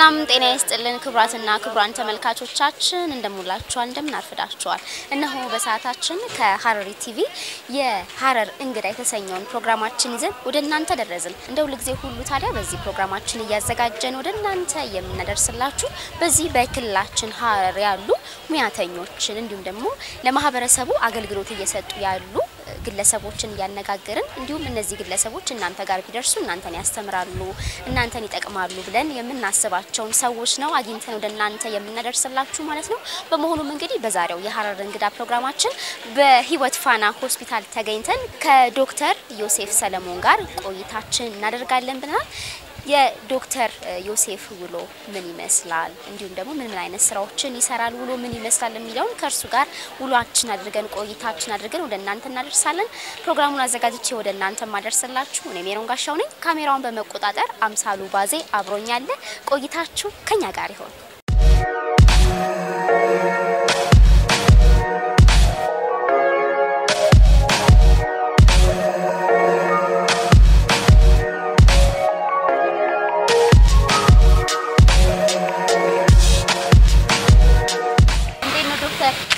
ሰላም ጤና ይስጥልን ክብራትና ክብራን ተመልካቾቻችን እንደምውላችኋል እንደምናርፍዳችኋል እነሆ በሰዓታችን ከሐረሪ ቲቪ የሐረር እንግዳ የተሰኘውን ፕሮግራማችን ይዘን ወደናንተ ደረስን እንደ ሁሉ ጊዜ ሁሉ ታዲያ በዚህ ፕሮግራማችን ያዘጋጀን ወደናንተ የምናደርስላችሁ በዚህ በክልላችን ሐረር ያሉ ሙያተኞችን እንዲሁም ደግሞ ለማህበረሰቡ አገልግሎት እየሰጡ ያሉ ግለሰቦችን ያነጋገርን እንዲሁም እነዚህ ግለሰቦች እናንተ ጋር ቢደርሱ እናንተን ያስተምራሉ እናንተን ይጠቅማሉ ብለን የምናስባቸው ሰዎች ነው አግኝተን ወደናንተ የምናደርስላችሁ ማለት ነው በመሆኑም እንግዲህ በዛሬው የሐረር እንግዳ ፕሮግራማችን በህይወት ፋና ሆስፒታል ተገኝተን ከዶክተር ዮሴፍ ሰለሞን ጋር ቆይታችን እናደርጋለን ብለናል የዶክተር ዮሴፍ ውሎ ምን ይመስላል እንዲሁም ደግሞ ምን አይነት ስራዎችን ይሰራል ውሎ ምን ይመስላል የሚለውን ከርሱ ጋር ውሏችን አድርገን ቆይታችን አድርገን ወደናንተ እናደርሳለን ፕሮግራሙን አዘጋጅቼ ወደናንተ ማደርስላችሁ እኔ ሜሮን ጋሻው ነኝ ካሜራውን በመቆጣጠር አምሳሉ ባዜ አብሮኛል ቆይታችሁ ከኛ ጋር ይሁን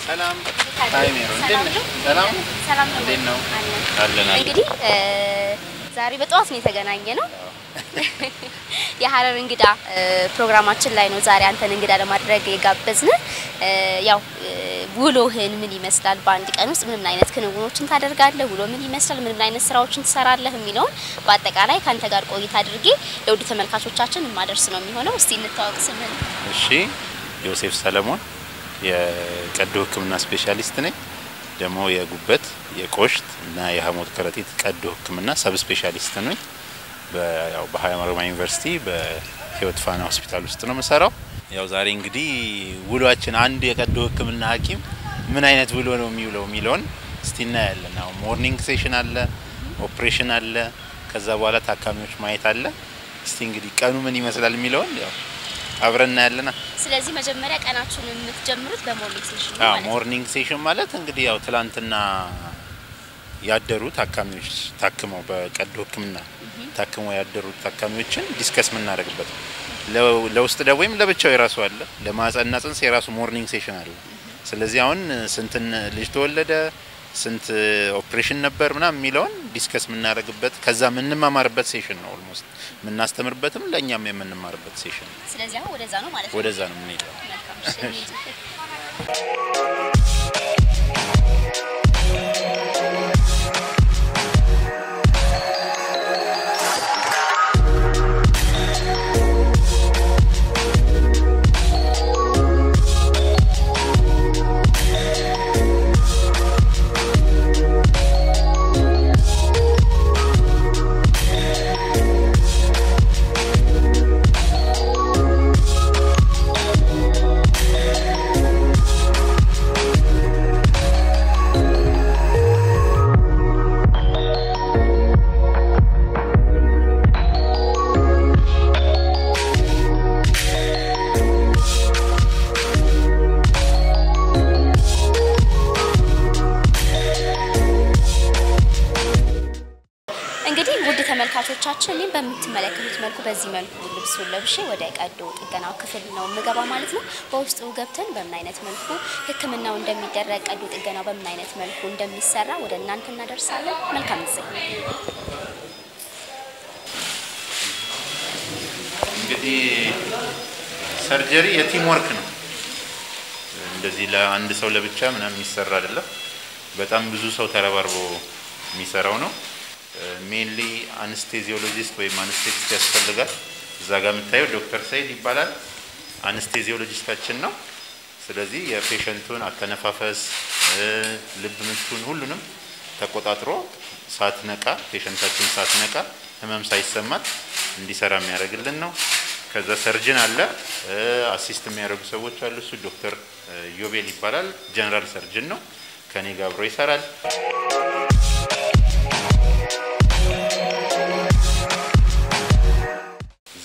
ሰላም ሃይ ሜሮን ሰላም ነው አለና እንግዲህ ዛሬ በጧት ነው የተገናኘነው የሐረር እንግዳ ፕሮግራማችን ላይ ነው ዛሬ አንተን እንግዳ ለማድረግ የጋበዝን ያው ውሎህን ምን ይመስላል በአንድ ቀን ውስጥ ምን አይነት ክንውኖችን ታደርጋለህ ውሎ ምን ይመስላል ምን አይነት ስራዎችን ትሰራለህ የሚለው በአጠቃላይ ካንተ ጋር ቆይታ አድርጌ ለውድ ተመልካቾቻችን ማድረስ ነው የሚሆነው እስቲ እንታወቅ ስምን እሺ ዮሴፍ ሰለሞን የቀዶ ህክምና ስፔሻሊስት ነኝ ደሞ የጉበት የቆሽት እና የሐሞት ከረጢት ቀዶ ህክምና ሰብ ስፔሻሊስት ነኝ በሐረር ዩኒቨርሲቲ በህይወት ፋና ሆስፒታል ውስጥ ነው መሰራው ያው ዛሬ እንግዲህ ውሏችን አንድ የቀዶ ህክምና ሐኪም ምን አይነት ውሎ ነው የሚውለው እስቲና ያለና ሞርኒንግ ሴሽን አለ ኦፕሬሽን አለ ከዛ በኋላ ታካሚዎች ማየት አለ እስቲ እንግዲህ ቀኑ ምን ይመስላል የሚለው ያው አብረና ያለና ስለዚህ መጀመሪያ ቀናችሁን የምትጀምሩት በሞርኒንግ ሴሽን ነው ማለት ሞርኒንግ ሴሽን ማለት እንግዲህ ያው ትላንትና ያደሩት ታካሚዎች ታክመው በቀዶ ህክምና ታክመው ያደሩት ታካሚዎችን ዲስከስ ምናደርግበት ለውስጥ ደዌም ለብቻው የራሱ አለ ለማህፀንና ጽንስ የራሱ ሞርኒንግ ሴሽን አለ ስለዚህ አሁን ስንትን ልጅ ተወለደ ስንት ኦፕሬሽን ነበር ምናምን የሚለውን ዲስከስ ምናደርግበት ከዛ ምንማማርበት ሴሽን ነው ኦልሞስት ምናስተምርበትም ለኛም የምንማርበት ሴሽን ስለዚህ አሁን ወደዛ ነው ማለት ነው ወደዛ ነው የምንሄደው ተመልካቾቻችንን በመትመለከቱት መልኩ በዚህ መልኩ ልብሱን ለብሼ ወደ ቀዶ ጥገናው ክፍል ነው ምገባ ማለት ነው በውስጡ ገብተን በምን አይነት መልኩ ህክምናው እንደሚደረግ ቀዶ ጥገናው በምን አይነት መልኩ እንደሚሰራ ወደናንተ እናደርሳለን መልካም ጊዜ እንግዲህ ሰርጀሪ የቲም ወርክ ነው እንደዚህ ለአንድ ሰው ለብቻ ምናምን የሚሰራ አይደለም በጣም ብዙ ሰው ተረባርቦ የሚሰራው ነው mainly anesthesiologist ወይ anesthetic ያስፈልጋል እዛ ጋር የምታየው ዶክተር ሰይድ ይባላል አነስቴዚዮሎጂስታችን ነው ስለዚህ የፔሸንቱን አተነፋፈስ ልብ ምቱን ሁሉንም ተቆጣጥሮ ሳትነቃ ፔሸንታችን ሳትነቃ ህመም ሳይሰማት እንዲሰራ የሚያደርግልን ነው ከዛ ሰርጅን አለ አሲስት የሚያደርጉ ሰዎች አሉ እሱ ዶክተር ዮቤል ይባላል ጀነራል ሰርጅን ነው ከኔ ጋር አብሮ ይሰራል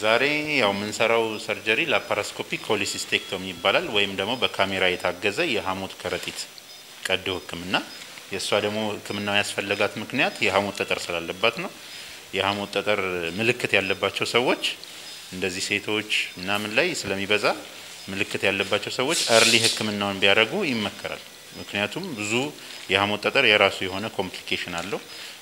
ዛሬ ያው ምንሰራው ሰርጀሪ ላፓራስኮፒክ ኮሊሲስቴክቶሚ ይባላል ወይም ደግሞ በካሜራ የታገዘ የሐሞት ከረጢት ቀዶ ህክምና የሷ ደግሞ ህክምናው ያስፈልጋት ምክንያት የሐሞት ጠጠር ስላለባት ነው የሐሞት ጠጠር ምልክት ያለባቸው ሰዎች እንደዚህ ሴቶች ምናምን ላይ ስለሚበዛ ምልክት ያለባቸው ሰዎች early ህክምናውን ቢያደርጉ ይመከራል። ምክንያቱም ብዙ የሐሞት ጠጠር የራሱ የሆነ ኮምፕሊኬሽን አለው።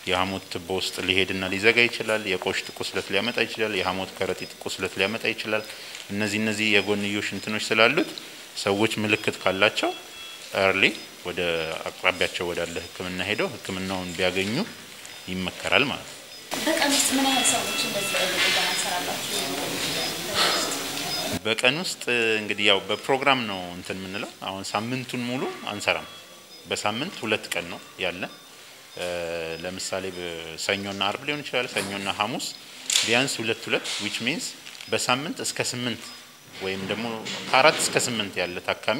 የሐሞት ትቦ ውስጥ ሊሄድና ሊዘጋ ይችላል። የቆሽት ቁስለት ሊያመጣ ይችላል። የሐሞት ከረጢት ቁስለት ሊያመጣ ይችላል። እነዚህ የጎንዮሽ እንትኖች ስላሉት ሰዎች ምልክት ካላቸው early ወደ አቅራቢያቸው ወዳለ ህክምና ሄደው ህክምናውን ቢያገኙ ይመከራል ማለት ነው። በቀን ውስጥ ምን ያህል ሰዎች እንደዚህ አይነት ጥገና ሰራላችሁ? በቀን ውስጥ እንግዲህ ያው በፕሮግራም ነው እንትን የምንለው። አሁን ሳምንቱን ሙሉ አንሰራም። በሳምንት 2 ቀን ነው ያለ። ለምሳሌ ሰኞና አርብ ሊሆን ይችላል። ሰኞና ሐሙስ ቢያንስ 2 which means በሳምንት እስከ 8 ወይም ደግሞ ከ4 እስከ 8 ያለ ታካሚ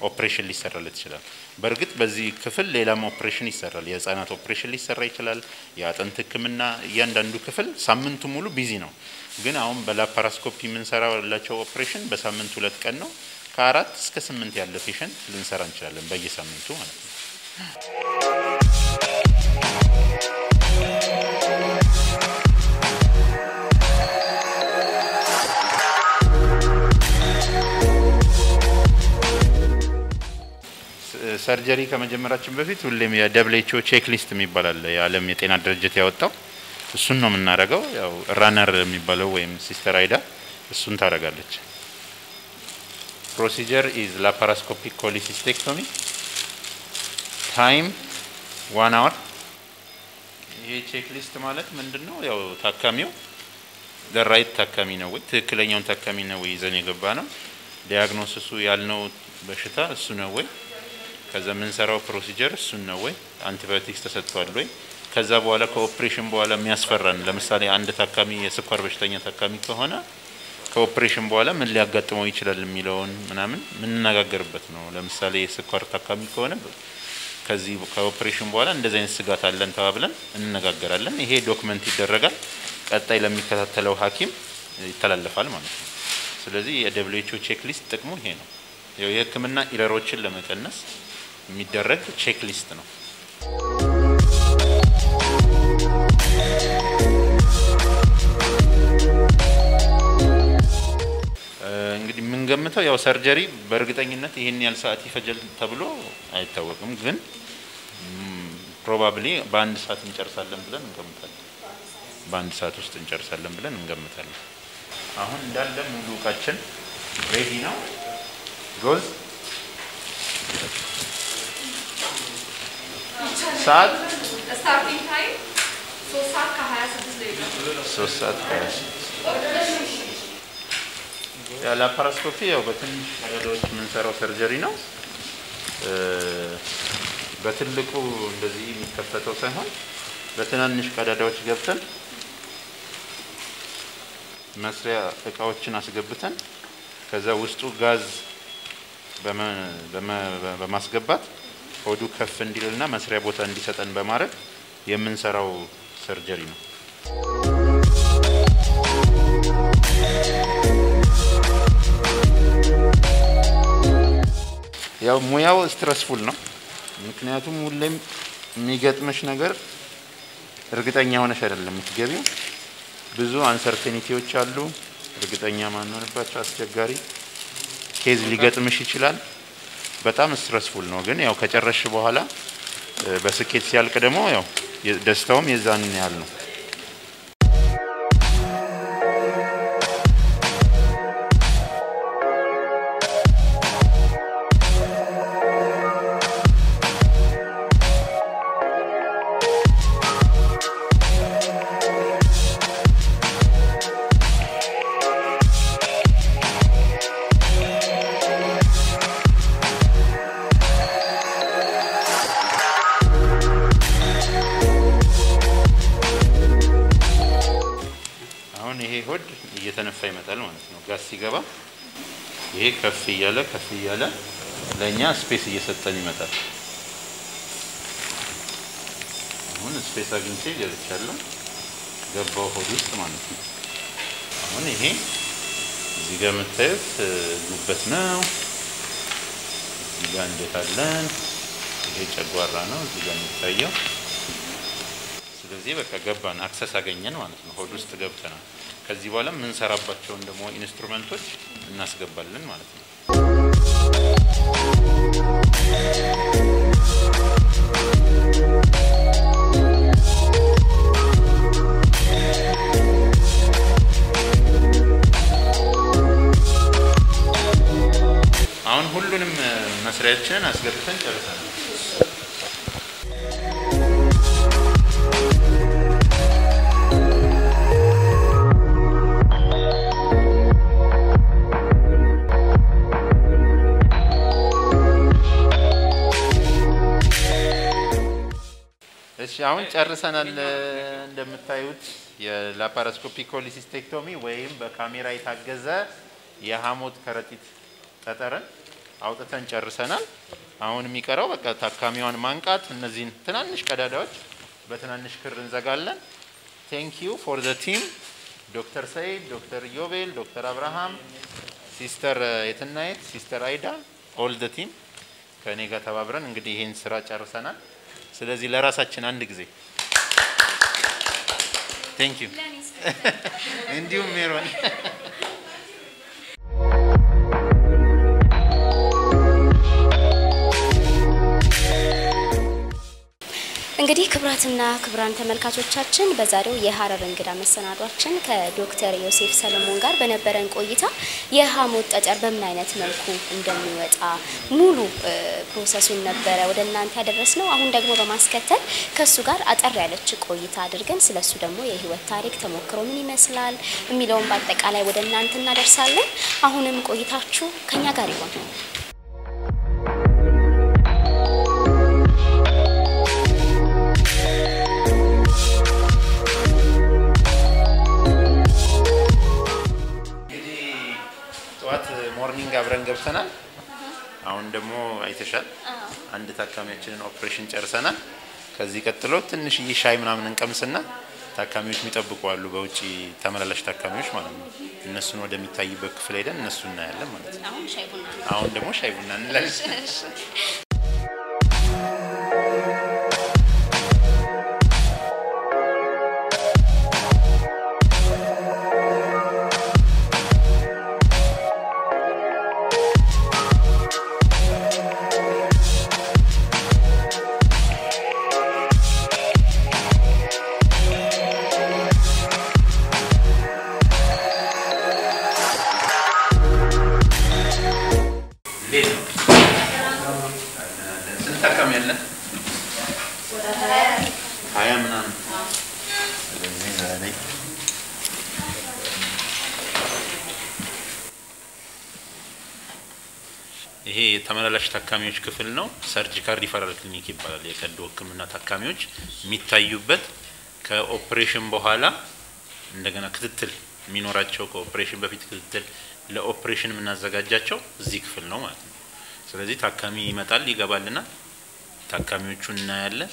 ኦፕሬሽን ሊሰራለት ይችላል። በርግጥ በዚህ ክፍል ሌላም ኦፕሬሽን ይሰራል። የህፃናት ኦፕሬሽን ሊሰራ ይችላል። የአጥንት ህክምና እያንዳንዱ ክፍል ሳምንቱ ሙሉ ቢዚ ነው። ግን አሁን በላፓራስኮፒ የምንሰራላቸው ኦፕሬሽን በሳምንት 2 ቀን ነው። ከ4 እስከ 8 ያለ ፔሸንት ልንሰራ እንችላለን በየሳምንቱ ማለት ነው። ሰርጀሪ ከመጀመራችን በፊት ሁሌም የWHO ቼክ ሊስት የሚባል አለ። የዓለም የጤና ድርጅት ያወጣው እሱን ነው የምናደርገው። ያው ራነር የሚባለው ወይም ሲስተር አይዳ እሱን ታደርጋለች። ፕሮሲጀር ኢዝ ላፓራስኮፒክ ኮሊሲስቴክቶሚ ታይም 1 hour። ይሄ ቼክ ሊስት ማለት ምንድነው? ያው ታካሚው ለራይት ታካሚ ነው ወይ ትክክለኛውን ታካሚ ነው ወይ ይዘን የገባ ነው። ዲያግኖሲሱ ያልነው በሽታ እሱ ነው ወይ? ከዛ የምንሰራው ፕሮሲጀር እሱን ነው ወይ? አንቲባዮቲክስ ተሰጥቷል ወይ? ከዛ በኋላ ከኦፕሬሽን በኋላ የሚያስፈራን ለምሳሌ አንድ ታካሚ የስኳር በሽተኛ ታካሚ ከሆነ ከኦፕሬሽን በኋላ ምን ሊያጋጥመው ይችላል የሚለውን ምናምን የምንነጋገርበት ነው። ለምሳሌ የስኳር ታካሚ ከሆነ ከዚህ ከኦፕሬሽን በኋላ እንደዚህ አይነት ስጋት አለን ተባብለን እንነጋገራለን። ይሄ ዶክመንት ይደረጋል። ቀጣይ ለሚከታተለው ሐኪም ይተላለፋል ማለት ነው። ስለዚህ የWHO ቼክ ሊስት ጥቅሙ ይሄ ነው። የህክምና ኢረሮችን ለመቀነስ የሚደረግ ቼክ ሊስት ነው። እንግዲህ የምንገምተው ያው ሰርጀሪ በእርግጠኝነት ይሄን ያህል ሰዓት ይፈጃል ተብሎ አይታወቅም። ግን ፕሮባብሊ በአንድ ሰዓት እንጨርሳለን ብለን እንገምታለን። በአንድ ሰዓት ውስጥ እንጨርሳለን ብለን እንገምታለን። አሁን እንዳለ ሙሉ እቃችን ሬዲ ነው። ጎዝ ሰዓት ስታርቲንግ ታይም 3 ሰዓት ከ26 ደቂቃ 3 ሰዓት ከ26 ላፓራስኮፒ ያው በትንሽ ቀዳዳዎች የምንሰራው ሰርጀሪ ነው። በትልቁ እንደዚህ የሚከፈተው ሳይሆን በትናንሽ ቀዳዳዎች ገብተን መስሪያ እቃዎችን አስገብተን ከዛ ውስጡ ጋዝ በማስገባት ሆዱ ከፍ እንዲልና መስሪያ ቦታ እንዲሰጠን በማድረግ የምንሰራው ሰርጀሪ ነው። ያው ሙያው ስትረስፉል ነው። ምክንያቱም ሁሌም የሚገጥምሽ ነገር እርግጠኛ ሆነሽ አይደለም የምትገቢው። ብዙ አንሰርቴኒቲዎች አሉ። እርግጠኛ ማንሆንባቸው አስቸጋሪ ኬዝ ሊገጥምሽ ይችላል። በጣም ስትረስፉል ነው። ግን ያው ከጨረሽ በኋላ በስኬት ሲያልቅ ደግሞ ያው ደስታውም የዛንን ያህል ነው። ይሄ ሆድ እየተነፋ ይመጣል ማለት ነው። ጋዝ ሲገባ ይሄ ከፍ እያለ ለኛ ስፔስ እየሰጠን ይመጣል። አሁን ስፔስ አግኝቼ ገብቻለሁ። ገባው ሆድ ውስጥ ማለት ነው። አሁን ይሄ እዚህ ጋር የምታዩት ጉበት ነው። እዚህ ጋር እንደታለን ይሄ ጨጓራ ነው እዚህ ጋር የሚታየው። ስለዚህ በቃ ገባን፣ አክሰስ አገኘን ማለት ነው። ሆድ ውስጥ ገብተናል። ከዚህ በኋላ ምን ሰራባቸውን ደግሞ ኢንስትሩመንቶች እናስገባለን ማለት ነው። አሁን ሁሉንም መስሪያችንን አስገብተን ጨርሰናል። እሺ አሁን ጨርሰናል። እንደምታዩት የላፓሮስኮፒክ ኮሊሲስቴክቶሚ ወይም በካሜራ የታገዘ የሐሞት ከረጢት ጠጠርን አውጥተን ጨርሰናል። አሁን የሚቀረው በቃ ታካሚዋን ማንቃት፣ እነዚህን ትናንሽ ቀዳዳዎች በትናንሽ ክር እንዘጋለን። ቴንክ ዩ ፎር ዘ ቲም ዶክተር ሰይድ፣ ዶክተር ዮቤል፣ ዶክተር አብርሃም፣ ሲስተር የትናየት፣ ሲስተር አይዳ ኦል ዘ ቲም ከኔ ጋር ተባብረን እንግዲህ ይሄን ስራ ጨርሰናል። ስለዚህ ለራሳችን አንድ ጊዜ ቴንክ ዩ እንዲሁም ሜሮን እንግዲህ ክብራትና ክብራን ተመልካቾቻችን በዛሬው የሐረር እንግዳ መሰናዷችን ከዶክተር ዮሴፍ ሰለሞን ጋር በነበረን ቆይታ የሐሞት ጠጠር በምን አይነት መልኩ እንደሚወጣ ሙሉ ፕሮሰሱን ነበረ ወደ እናንተ ያደረስነው። አሁን ደግሞ በማስከተል ከሱ ጋር አጠር ያለች ቆይታ አድርገን ስለሱ ደግሞ የህይወት ታሪክ ተሞክሮ ምን ይመስላል የሚለውን በአጠቃላይ ወደ እናንተ እናደርሳለን። አሁንም ቆይታችሁ ከኛ ጋር ይሁን። ሞርኒንግ አብረን ገብተናል። አሁን ደግሞ አይተሻል አንድ ታካሚያችንን ኦፕሬሽን ጨርሰናል። ከዚህ ቀጥሎ ትንሽ ሻይ ምናምን እንቀምስና ታካሚዎች የሚጠብቁ አሉ በውጪ ተመላላሽ ታካሚዎች ማለት ነው። እነሱን ወደሚታይበት ክፍል ሄደን እነሱን እናያለን ማለት ነው። አሁን ደግሞ ሻይ ቡና እንላለን። ይሄ ተመላላሽ ታካሚዎች ክፍል ነው። ሰርጂካል ሪፈራል ክሊኒክ ይባላል። የቀዶ ህክምና ታካሚዎች የሚታዩበት ከኦፕሬሽን በኋላ እንደገና ክትትል የሚኖራቸው ከኦፕሬሽን በፊት ክትትል ለኦፕሬሽን የምናዘጋጃቸው እዚህ ክፍል ነው ማለት ነው። ስለዚህ ታካሚ ይመጣል ይገባልና ታካሚዎቹን እናያለን።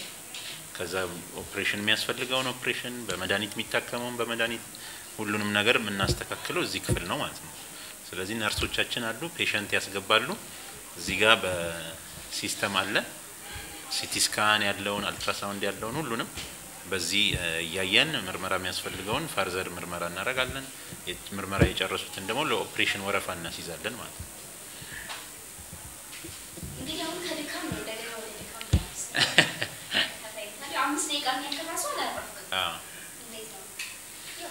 ከዛ ኦፕሬሽን የሚያስፈልገውን ኦፕሬሽን በመድኃኒት የሚታከመውን በመድኃኒት ሁሉንም ነገር የምናስተካክለው እዚህ ክፍል ነው ማለት ነው። ስለዚህ ነርሶቻችን አሉ፣ ፔሸንት ያስገባሉ። እዚህ ጋር በሲስተም አለ ሲቲ ስካን ያለውን አልትራሳውንድ ያለውን ሁሉንም በዚህ ያያየን ምርመራ የሚያስፈልገውን ፈርዘር ምርመራ እናደርጋለን። ምርመራ የጨረሱትን ደግሞ ለኦፕሬሽን ወረፋ እናስይዛለን ማለት ነው። እንግዲህ አሁን ከድካም ነው እንደገና ወደ ድካም ታዲያ 5 ደቂቃ የሚያከራሱ አላረፍኩም። እንዴት ነው?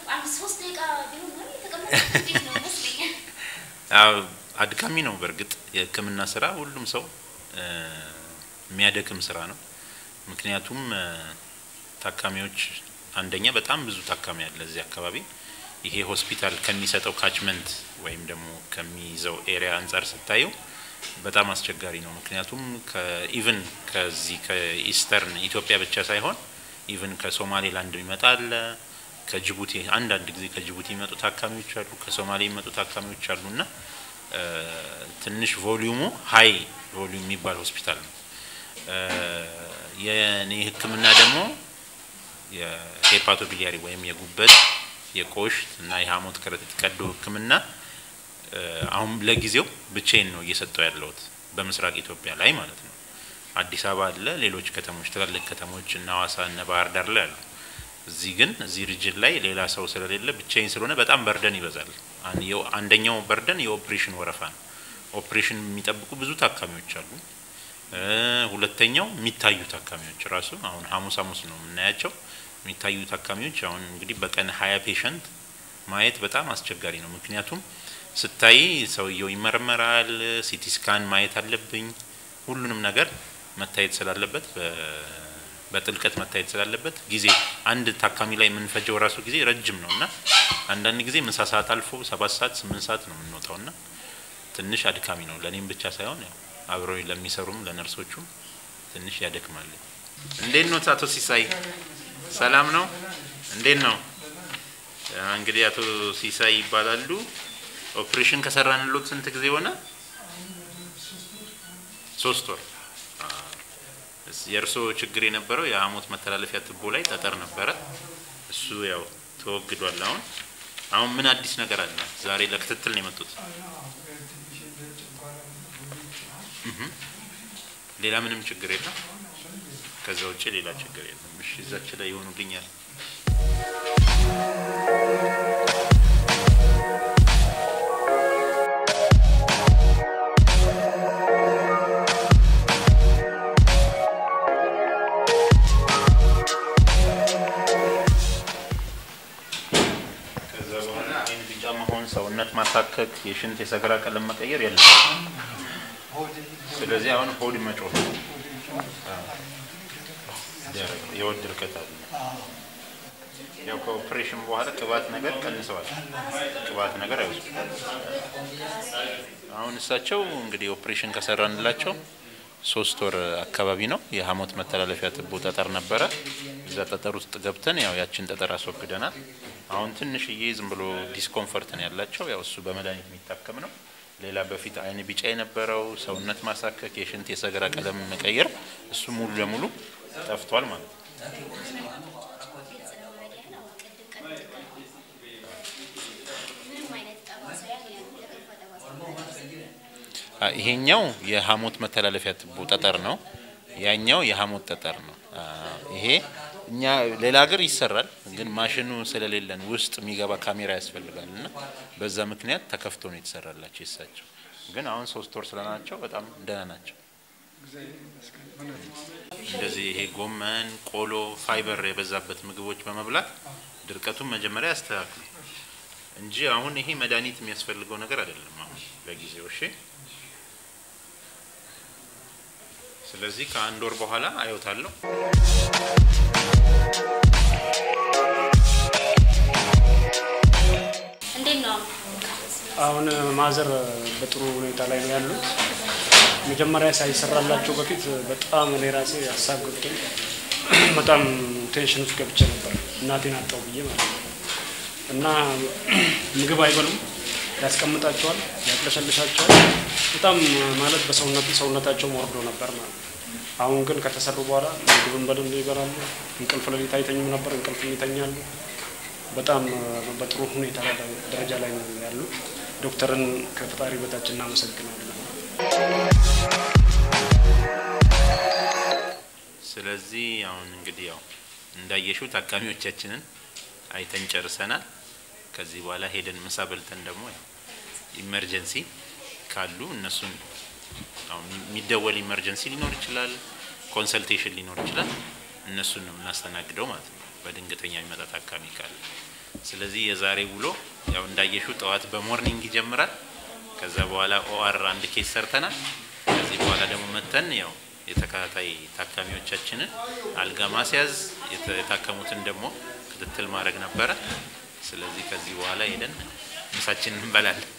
ያው 3 ደቂቃ ቢሆን ነው የተቀመጠው ነው መስለኝ። አድካሚ ነው። በርግጥ የህክምና ስራ ሁሉም ሰው የሚያደክም ስራ ነው። ምክንያቱም ታካሚዎች አንደኛ በጣም ብዙ ታካሚ አለ እዚህ አካባቢ። ይሄ ሆስፒታል ከሚሰጠው ካችመንት ወይም ደግሞ ከሚይዘው ኤሪያ አንፃር ስታየው በጣም አስቸጋሪ ነው። ምክንያቱም ከኢቭን ከዚህ ከኢስተርን ኢትዮጵያ ብቻ ሳይሆን ኢቭን ከሶማሌላንድ ይመጣል፣ ከጅቡቲ አንዳንድ ጊዜ ከጅቡቲ የሚመጡ ታካሚዎች አሉ፣ ከሶማሌ የሚመጡ ታካሚዎች አሉና ትንሽ ቮሊዩሙ ሃይ ቮሊዩም የሚባል ሆስፒታል ነው። የኔ ህክምና ደግሞ የሄፓቶቢሊያሪ ወይም የጉበት የቆሽት እና የሐሞት ከረጢት ቀዶ ህክምና አሁን ለጊዜው ብቻዬን ነው እየሰጠው ያለሁት በምስራቅ ኢትዮጵያ ላይ ማለት ነው። አዲስ አበባ አለ፣ ሌሎች ከተሞች ትላልቅ ከተሞች እና ሐዋሳ እና ባህር ዳር ላይ አሉ። እዚህ ግን እዚህ ሪጅን ላይ ሌላ ሰው ስለሌለ ብቻዬን ስለሆነ በጣም በርደን ይበዛል። አንደኛው በርደን የኦፕሬሽን ወረፋ ነው። ኦፕሬሽን የሚጠብቁ ብዙ ታካሚዎች አሉ። ሁለተኛው የሚታዩ ታካሚዎች ራሱ አሁን ሐሙስ ነው የምናያቸው የሚታዩ ታካሚዎች አሁን እንግዲህ በቀን 20 ፔሸንት ማየት በጣም አስቸጋሪ ነው። ምክንያቱም ስታይ ሰውየው ይመረመራል፣ ሲቲ ስካን ማየት አለብኝ፣ ሁሉንም ነገር መታየት ስላለበት በጥልቀት መታየት ስላለበት ጊዜ አንድ ታካሚ ላይ የምንፈጀው ራሱ ጊዜ ረጅም ነውና አንዳንድ ጊዜ ምሳ ሰዓት አልፎ 7 ሰዓት 8 ሰዓት ነው የምንወጣውና ትንሽ አድካሚ ነው። ለኔም ብቻ ሳይሆን ያው አብረው ለሚሰሩም ለነርሶቹም ትንሽ ያደክማል። እንዴት ነው አቶ ሲሳይ? ሰላም ነው? እንዴት ነው? እንግዲህ አቶ ሲሳይ ይባላሉ። ኦፕሬሽን ከሰራንሎት ስንት ጊዜ ሆነ? 3 ወር። የእርሶ ችግር የነበረው የሐሞት መተላለፊያ ትቦ ላይ ጠጠር ነበረ። እሱ ያው ተወግዷል። አሁን ምን አዲስ ነገር አለ? ዛሬ ለክትትል ነው የመጡት? ሌላ ምንም ችግር የለም? ከዛ ውጪ ሌላ ችግር የለም? እሺ እዛች ላይ ይሆኑልኛል። ሰውነት ማሳከክ የሽንት የሰገራ ቀለም መቀየር የለም። ስለዚህ አሁን ሆድ መጮህ የሆድ ድርቀት አለ። ያው ከኦፕሬሽን በኋላ ቅባት ነገር ቀንሰዋል። ቅባት ነገር አይወስዱም። አሁን እሳቸው እንግዲህ ኦፕሬሽን ከሰራንላቸው 3 ወር አካባቢ ነው። የሐሞት መተላለፊያ ትቦ ጠጠር ነበረ። እዛ ጠጠር ውስጥ ገብተን ያው ያችን ጠጠር አስወግደናል። አሁን ትንሽዬ ዝም ብሎ ዲስኮምፈርት ነው ያላቸው። ያው እሱ በመድኃኒት የሚታከም ነው። ሌላ በፊት አይን ቢጫ የነበረው ሰውነት ማሳከክ የሽንት የሰገራ ቀለም መቀየር እሱ ሙሉ ለሙሉ ጠፍቷል ማለት ነው። ይሄኛው የሐሞት መተላለፊያ ትቦ ጠጠር ነው። ያኛው የሐሞት ጠጠር ነው። ይሄ እኛ ሌላ ሀገር ይሰራል፣ ግን ማሽኑ ስለሌለን ውስጥ የሚገባ ካሜራ ያስፈልጋልና በዛ ምክንያት ተከፍቶ ነው የተሰራላቸው እሳቸው። ግን አሁን 3 ወር ስለናቸው በጣም ደህና ናቸው። እንደዚህ ይሄ ጎመን፣ ቆሎ፣ ፋይበር የበዛበት ምግቦች በመብላት ድርቀቱን መጀመሪያ ያስተካክሉ እንጂ አሁን ይሄ መድኃኒት የሚያስፈልገው ነገር አይደለም አሁን ለጊዜው። እሺ ስለዚህ ከ1 ወር በኋላ አዩታለሁ። እንዴት ነው አሁን? ማዘር በጥሩ ሁኔታ ላይ ነው ያሉት። መጀመሪያ ሳይሰራላቸው በፊት በጣም እኔ ራሴ ሀሳብ ገብቶኝ በጣም ቴንሽን ውስጥ ገብቼ ነበር። እናቴን አጣው ብዬ ማለት ነው። እና ምግብ አይበሉም፣ ያስቀምጣቸዋል፣ ያቅለሸልሻቸዋል። በጣም ማለት ሰውነታቸው ወርዶ ነበር ማለት ነው። አሁን ግን ከተሰሩ በኋላ ምግብን በደንብ ይበላሉ። እንቅልፍ ለሊት አይተኙም ነበር፣ እንቅልፍ ይተኛሉ። በጣም በጥሩ ሁኔታ ደረጃ ላይ ነው ያሉት። ዶክተርን ከፈጣሪ በታች እናመሰግናለን። ስለዚህ አሁን እንግዲህ ያው እንዳየሽው ታካሚዎቻችንን አይተን ጨርሰናል። ከዚህ በኋላ ሄደን ምሳ በልተን ደግሞ ኢመርጀንሲ ካሉ እነሱን አሁን የሚደወል ኢመርጀንሲ ሊኖር ይችላል፣ ኮንሰልቴሽን ሊኖር ይችላል። እነሱን ነው እናስተናግደው ማለት ነው በድንገተኛ የሚመጣ ታካሚ ካለ። ስለዚህ የዛሬ ውሎ ያው እንዳየሽው ጠዋት በሞርኒንግ ይጀምራል። ከዛ በኋላ ኦአር 1 ኬስ ሰርተናል። ከዚህ በኋላ ደግሞ መተን ያው የተከታታይ ታካሚዎቻችንን አልጋ ማስያዝ የታከሙትን ደግሞ ክትትል ማድረግ ነበረ። ስለዚህ ከዚህ በኋላ ሄደን ምሳችንን እንበላለን።